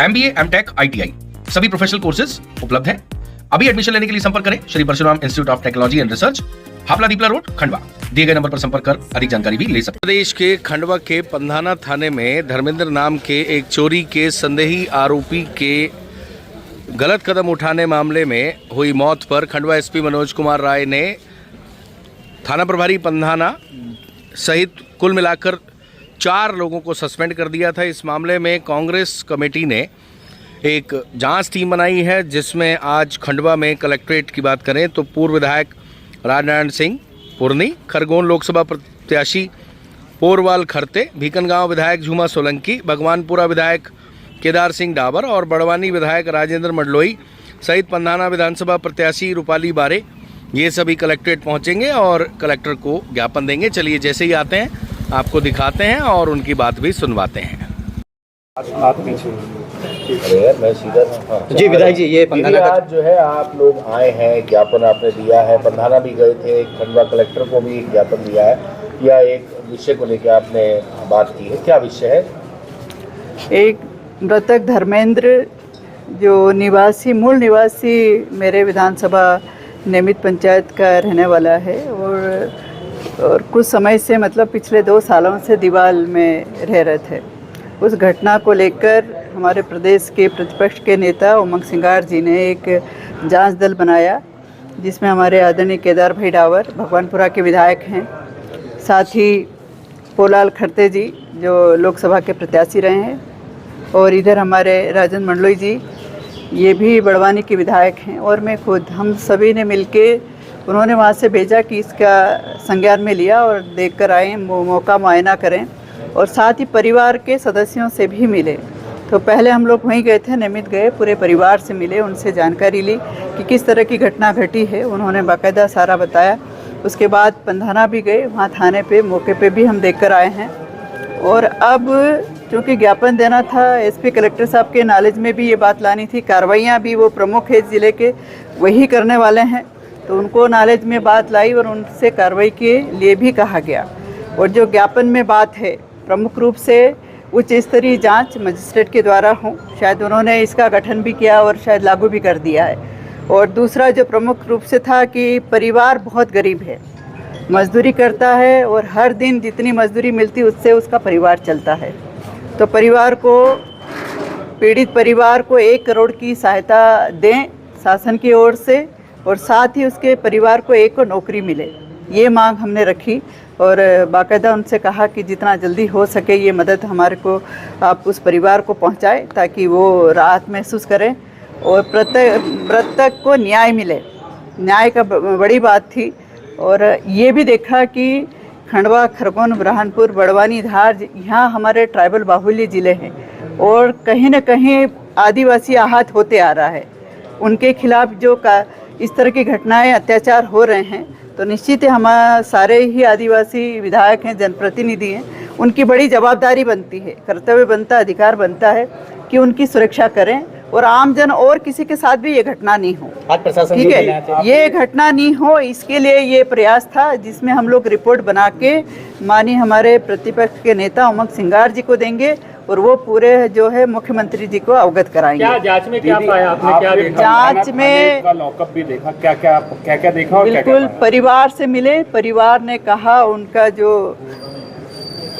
MBA, MTech, ITI सभी professional courses उपलब्ध हैं। अभी एडमिशन लेने के लिए संपर्क करें Shri Parshuram institute of technology and research, Hapla Deepla road, Khandwa. दिए गए नंबर पर संपर्क कर अधिक जानकारी भी ले सकते हैं। प्रदेश के खंडवा के पंधाना थाने में धर्मेंद्र नाम के एक चोरी के संदेही आरोपी के गलत कदम उठाने मामले में हुई मौत पर खंडवा एसपी मनोज कुमार राय ने थाना प्रभारी पंधाना सहित कुल मिलाकर 4 लोगों को सस्पेंड कर दिया था। इस मामले में कांग्रेस कमेटी ने एक जांच टीम बनाई है, जिसमें आज खंडवा में कलेक्ट्रेट की बात करें तो पूर्व विधायक राजनारायण सिंह पुरनी, खरगोन लोकसभा प्रत्याशी पोरवाल खरते, भीकनगांव विधायक झूमा सोलंकी, भगवानपुरा विधायक केदार सिंह डाबर और बड़वानी विधायक राजेंद्र मंडलोई सहित पंधाना विधानसभा प्रत्याशी रूपाली बारे, ये सभी कलेक्ट्रेट पहुंचेंगे और कलेक्टर को ज्ञापन देंगे। चलिए जैसे ही आते हैं आपको दिखाते हैं और उनकी बात भी सुनवाते हैं। मैं सीधा जी विधायक जी, ये पंधाना आज जो है आप लोग आए हैं, ज्ञापन आपने दिया है, पंधाना भी गए थे, खंडवा कलेक्टर को भी ज्ञापन दिया है, या एक विषय को लेकर आपने बात की है, क्या विषय है? एक मृतक धर्मेंद्र जो मूल निवासी मेरे विधानसभा नियमित पंचायत का रहने वाला है और कुछ समय से मतलब पिछले 2 सालों से दीवाल में रह रहे थे। उस घटना को लेकर हमारे प्रदेश के प्रतिपक्ष के नेता उमंग सिंगार जी ने एक जांच दल बनाया, जिसमें हमारे आदरणीय केदार भाई डावर भगवानपुरा के विधायक हैं, साथ ही पोलाल खरते जी जो लोकसभा के प्रत्याशी रहे हैं, और इधर हमारे राजेंद्र मंडलोई जी ये भी बड़वानी के विधायक हैं, और मैं खुद, हम सभी ने मिलके उन्होंने वहाँ से भेजा कि इसका संज्ञान में लिया और देख कर आए, मौका मुआयना करें और साथ ही परिवार के सदस्यों से भी मिले। तो पहले हम लोग वहीं गए थे, नियमित गए, पूरे परिवार से मिले, उनसे जानकारी ली कि किस तरह की घटना घटी है, उन्होंने बाकायदा सारा बताया। उसके बाद पंधाना भी गए, वहाँ थाने पे मौके पे भी हम देख कर आए हैं। और अब चूँकि ज्ञापन देना था, एसपी कलेक्टर साहब के नॉलेज में भी ये बात लानी थी, कार्रवाइयाँ भी वो प्रमुख है ज़िले के, वही करने वाले हैं, तो उनको नॉलेज में बात लाई और उनसे कार्रवाई के लिए भी कहा गया। और जो ज्ञापन में बात है, प्रमुख रूप से उच्च स्तरीय जांच मजिस्ट्रेट के द्वारा हो, शायद उन्होंने इसका गठन भी किया और शायद लागू भी कर दिया है। और दूसरा जो प्रमुख रूप से था कि परिवार बहुत गरीब है, मजदूरी करता है और हर दिन जितनी मजदूरी मिलती उससे उसका परिवार चलता है। तो परिवार को, पीड़ित परिवार को 1 करोड़ की सहायता दें शासन की ओर से, और साथ ही उसके परिवार को 1 को नौकरी मिले, ये मांग हमने रखी। और बाकायदा उनसे कहा कि जितना जल्दी हो सके ये मदद हमारे को आप उस परिवार को पहुंचाएं, ताकि वो राहत महसूस करें और मृतक को न्याय मिले। न्याय का बड़ी बात थी। और ये भी देखा कि खंडवा, खरगोन, बुरहानपुर, बड़वानी, धार, यहाँ हमारे ट्राइबल बाहुल्य ज़िले हैं और कहीं न कहीं आदिवासी आहत होते आ रहा है। उनके खिलाफ जो इस तरह की घटनाएं, अत्याचार हो रहे हैं, तो निश्चित ही हम सारे ही आदिवासी विधायक हैं, जनप्रतिनिधि हैं, उनकी बड़ी जवाबदारी बनती है, कर्तव्य बनता, अधिकार बनता है कि उनकी सुरक्षा करें और आमजन और किसी के साथ भी ये घटना नहीं हो। ठीक है, ये घटना नहीं हो, इसके लिए ये प्रयास था, जिसमें हम लोग रिपोर्ट बना के माननीय हमारे प्रतिपक्ष के नेता उमंग सिंगार जी को देंगे और वो पूरे जो है मुख्यमंत्री जी को अवगत कराएंगे। क्या जांच में क्या पाया आपने? क्या देखा? जांच में लॉकअप भी देखा, क्या क्या देखा और बिल्कुल परिवार से मिले। परिवार ने कहा, उनका जो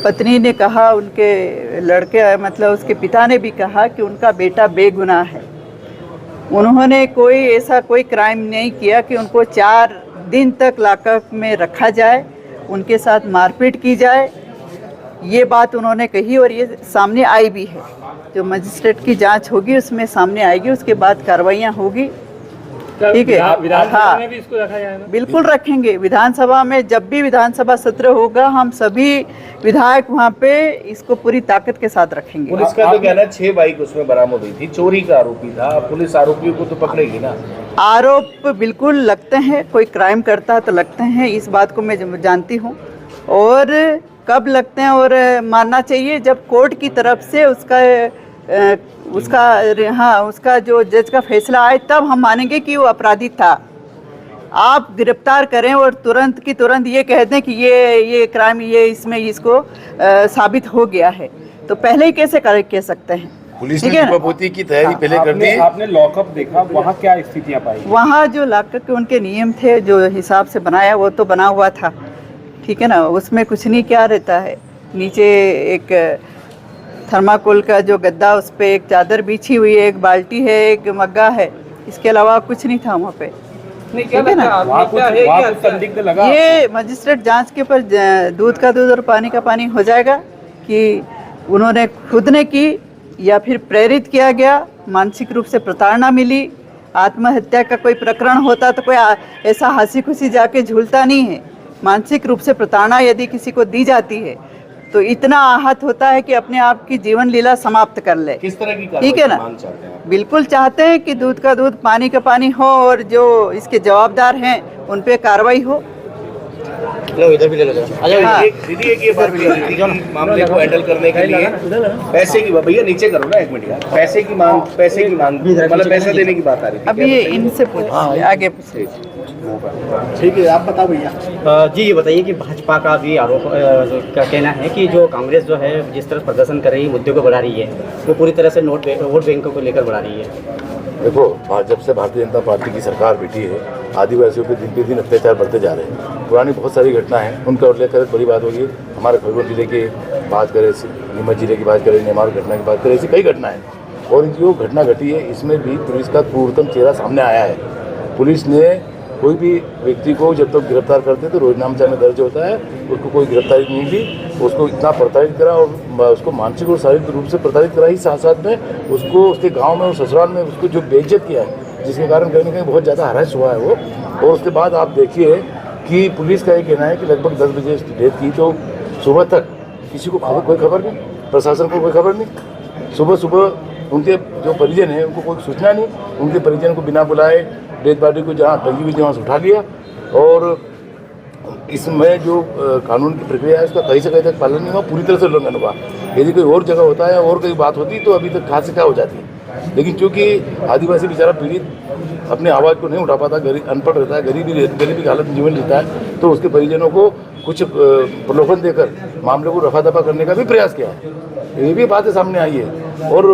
पत्नी ने कहा, उनके लड़के मतलब उसके पिता ने भी कहा कि उनका बेटा बेगुनाह है। उन्होंने कोई क्राइम नहीं किया कि उनको 4 दिन तक लॉकअप में रखा जाए, उनके साथ मारपीट की जाए, ये बात उन्होंने कही और ये सामने आई भी है। जो मजिस्ट्रेट की जांच होगी उसमें सामने आएगी, उसके बाद कार्रवाइयाँ होगी। ठीक है, विधानसभा में भी इसको रखा जाएगा? बिल्कुल रखेंगे। विधानसभा में जब भी विधानसभा सत्र होगा, हम सभी विधायक वहाँ पे इसको पूरी ताकत के साथ रखेंगे। पुलिस का तो कहना है 6 बाइक उसमें बरामद हुई थी, चोरी का आरोपी था, पुलिस आरोपियों को तो पकड़ेगी ना? आरोप बिल्कुल लगते हैं, कोई क्राइम करता है तो लगते हैं, इस बात को मैं जानती हूँ। और कब लगते हैं और मानना चाहिए जब कोर्ट की तरफ से उसका जो जज का फैसला आए, तब हम मानेंगे कि वो अपराधी था। आप गिरफ्तार करें और तुरंत की तुरंत ये कह दें कि ये क्राइम, ये इसमें इसको साबित हो गया है, तो पहले ही कैसे कह सकते हैं? पुलिस ठीक ने है ना? लिपापोती की तैयारी पहले कर दी। आपने लॉकअप देखा, वहाँ क्या स्थितियाँ पाई? वहाँ जो लाकर के उनके नियम थे, जो हिसाब से बनाया वो तो बना हुआ था, ठीक है ना। उसमें कुछ नहीं क्या रहता है, नीचे एक थर्माकोल का जो गद्दा, उस पर एक चादर बिछी हुई है, एक बाल्टी है, एक मग्गा है, इसके अलावा कुछ नहीं था वहाँ पे। नहीं, क्या ठीक है ना? लगता है वहाँ आपको, क्या है, वहाँ क्या कुछ संदिग्ध लगा? ये मजिस्ट्रेट जांच के ऊपर दूध का दूध और पानी का पानी हो जाएगा कि उन्होंने खुद ने की या फिर प्रेरित किया गया, मानसिक रूप से प्रताड़ना मिली। आत्महत्या का कोई प्रकरण होता तो कोई ऐसा हंसी खुशी जाके झूलता नहीं है। मानसिक रूप से प्रताड़ना यदि किसी को दी जाती है तो इतना आहत होता है कि अपने आप की जीवन लीला समाप्त कर ले। किस तरह की ठीक है ना? मांग चाहते हैं आप? बिल्कुल चाहते हैं कि दूध का दूध पानी का पानी हो और जो इसके जवाबदार हैं उन पे कार्रवाई हो। इधर भी ले लो जरा। हाँ। दीदी एक ये बात कही कि मामले को हैंडल करने के लिए पैसे की, भैया नीचे करो ना एक मिनट यार, पैसे की मांग मतलब पैसा देने की बात आ रही थी। अभी ये इनसे पूछिए, आगे पूछिए। ठीक है, आप बताओ भैया। जी ये बताइए कि भाजपा का भी आरोप का कहना है कि जो कांग्रेस जो है जिस तरह प्रदर्शन कर रही है, मुद्दे को बढ़ा रही है, वो पूरी तरह से वोट बैंक को लेकर बढ़ा रही है। देखो, जब से भारतीय जनता पार्टी की सरकार बैठी है, आदिवासियों पे दिन अत्याचार बढ़ते जा रहे हैं। पुरानी बहुत सारी घटना है, उनका उल्लेख करें बड़ी बात होगी। हमारे खरगोन जिले की बात करें, नीमच जिले की बात करें, नेमार घटना की बात करें, ऐसी कई घटनाएं हैं। और जो घटना घटी है इसमें भी पुलिस का क्रूरतम चेहरा सामने आया है। पुलिस ने कोई भी व्यक्ति को जब तक गिरफ्तार करते तो रोजनामा में दर्ज होता है, उसको कोई गिरफ्तारी नहीं दी, उसको इतना प्रताड़ित करा और उसको मानसिक और शारीरिक रूप से प्रताड़ित करा ही, साथ साथ में उसको उसके गांव में और ससुराल में उसको जो बेइज्जत किया है, जिसके कारण कहीं ना कहीं बहुत ज़्यादा हरास हुआ है वो। और उसके बाद आप देखिए कि पुलिस का ये कहना है कि लगभग 10 बजे डेथ की, तो सुबह तक किसी को कोई खबर नहीं, प्रशासन को कोई खबर नहीं। सुबह उनके जो परिजन हैं उनको कोई सूचना नहीं, उनके परिजन को बिना बुलाए डेथ बॉडी को जहाँ टंगी हुई थी वहाँ से उठा लिया। और इसमें जो कानून की प्रक्रिया है उसका कहीं से कहीं तक पालन नहीं हुआ, पूरी तरह से उल्लंघन हुआ। यदि कोई और जगह होता है और कोई बात होती तो अभी तक कहाँ से क्या हो जाती है। लेकिन चूँकि आदिवासी बेचारा पीड़ित अपने आवाज़ को नहीं उठा पाता, गरीब अनपढ़ रहता है, गरीबी की हालत में जीवन जीता है, तो उसके परिजनों को कुछ प्रलोभन देकर मामले को रफा दफा करने का भी प्रयास किया है। ये भी बातें सामने आई है। और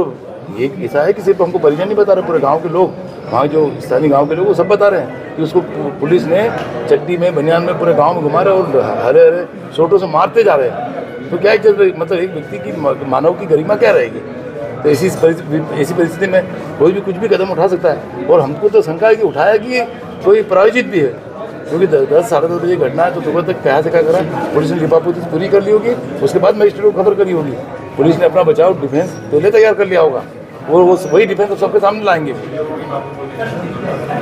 ये ऐसा है कि सिर्फ हमको परिजन नहीं बता रहे, पूरे गाँव के लोग, वहाँ जो स्थानीय गांव के लोग वो सब बता रहे हैं कि उसको पुलिस ने चट्टी में, बनियान में पूरे गांव में घुमा रहे और हरे हरे छोटों से मारते जा रहे हैं। तो क्या चल रही, मतलब एक व्यक्ति की, मानव की गरिमा क्या रहेगी। तो ऐसी परिस्थिति में कोई भी कुछ भी कदम उठा सकता है। और हमको तो शंका है कि उठाया कि कोई प्रायोजित भी है, क्योंकि 10 साढ़े 10 बजे घटना है, तो सुबह तक क्या से क्या करा, पुलिस ने लिपापोती पूरी कर ली होगी, उसके बाद मजिस्ट्रेट को खबर करी होगी। पुलिस ने अपना बचाव डिफेंस पहले तैयार कर लिया होगा, वो वही डिफेंस सबके सामने लाएंगे।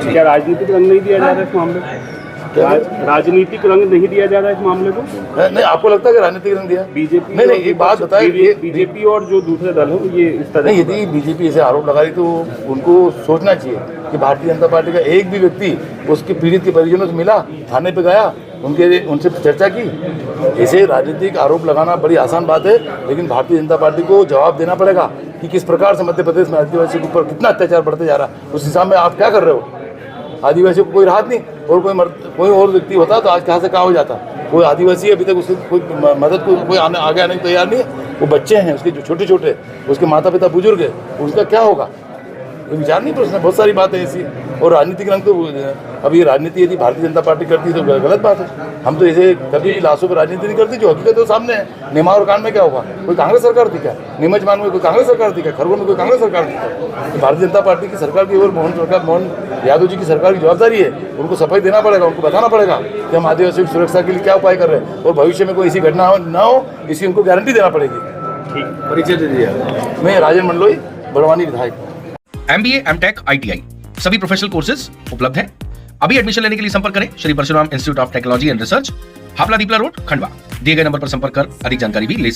क्या राजनीतिक रंग नहीं दिया जा रहा है इस मामले को? राजनीतिक रंग नहीं दिया जा रहा है इस मामले को? नहीं, आपको लगता है कि राजनीतिक रंग दिया? बीजेपी नहीं, एक बात बताइए, बीजेपी और जो दूसरे दल हो ये इस तरह नहीं, यदि बीजेपी ऐसे आरोप लगा रही तो उनको सोचना चाहिए कि भारतीय जनता पार्टी का एक भी व्यक्ति उसके पीड़ित के परिजनों से मिला, थाने पे गया, उनसे चर्चा की। ऐसे राजनीतिक आरोप लगाना बड़ी आसान बात है, लेकिन भारतीय जनता पार्टी को जवाब देना पड़ेगा कि किस प्रकार से मध्य प्रदेश में आदिवासी के ऊपर कितना अत्याचार बढ़ते जा रहा है। उस हिसाब में आप क्या कर रहे हो? आदिवासियों को कोई राहत नहीं, और कोई और व्यक्ति होता तो आज कहाँ से कहाँ हो जाता। कोई आदिवासी अभी तक उसकी कोई मदद को कोई आगे आने को तैयार नहीं है। वो बच्चे हैं उसके, जो छोटे छोटे, उसके माता पिता बुजुर्ग है, उसका क्या होगा? विचार नहीं प्रश्न, बहुत सारी बातें ऐसी। और राजनीतिक रंग तो अब ये राजनीति यदि भारतीय जनता पार्टी करती है तो गलत बात है। हम तो ऐसे कभी भी लाशों पर राजनीति नहीं करते, जो हकीकत तो सामने है। नेमार कांड में क्या होगा? कोई कांग्रेस सरकार थी क्या? नीमच मान में कोई कांग्रेस सरकार थी क्या? खरगोन में कोई कांग्रेस सरकार थी क्या? तो भारतीय जनता पार्टी की सरकार की और मोहन यादव जी की सरकार की जवाबदारी है। उनको सफाई देना पड़ेगा, उनको बताना पड़ेगा कि हम आदिवासियों की सुरक्षा के लिए क्या उपाय कर रहे हैं, और भविष्य में कोई ऐसी घटना ना हो, इसकी उनको गारंटी देना पड़ेगी। ठीक, परिचय दे दिया। मैं राजन मंडलोई, बड़वानी विधायक। MBA, MTech, ITI सभी प्रोफेशनल कोर्सेज उपलब्ध हैं। अभी एडमिशन लेने के लिए संपर्क करें Shri Parshuram institute of technology and research, Howrah Deepla road, Khandwa. दिए गए नंबर पर संपर्क कर अधिक जानकारी भी ले सकते हैं।